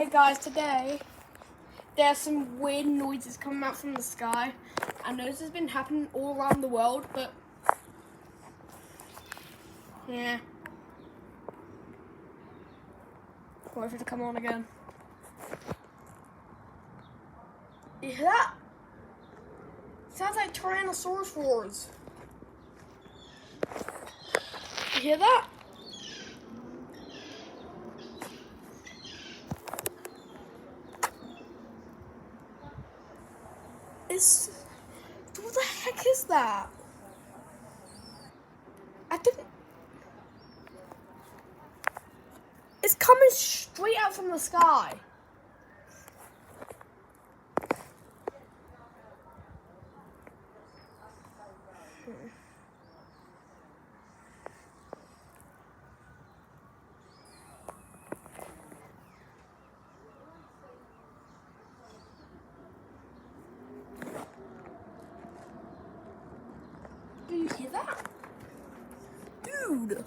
Hey guys, today there's some weird noises coming out from the sky. I know this has been happening all around the world, but yeah. Wait for it to come on again. You hear that? Sounds like Tyrannosaurus roars. You hear that? What the heck is that? It's coming straight out from the sky. Do you hear that? Dude.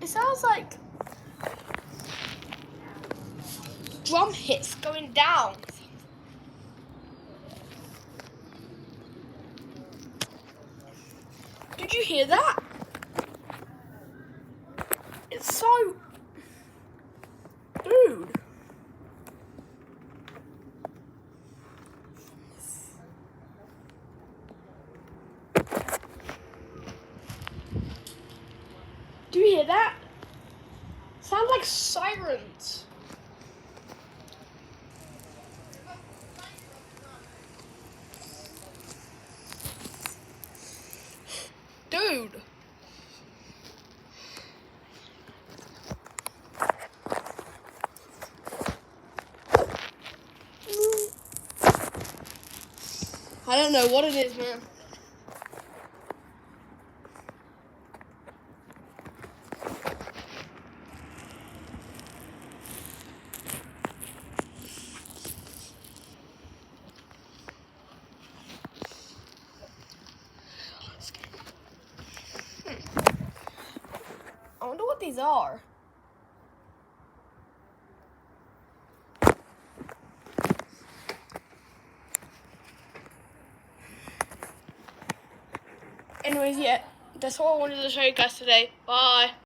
It sounds like drum hits going down. Did you hear that? It's so... Dude. Do you hear that? Sounds like sirens. Dude. I don't know what it is, man. I wonder what these are. Anyways, yeah, that's all I wanted to show you guys today. Bye.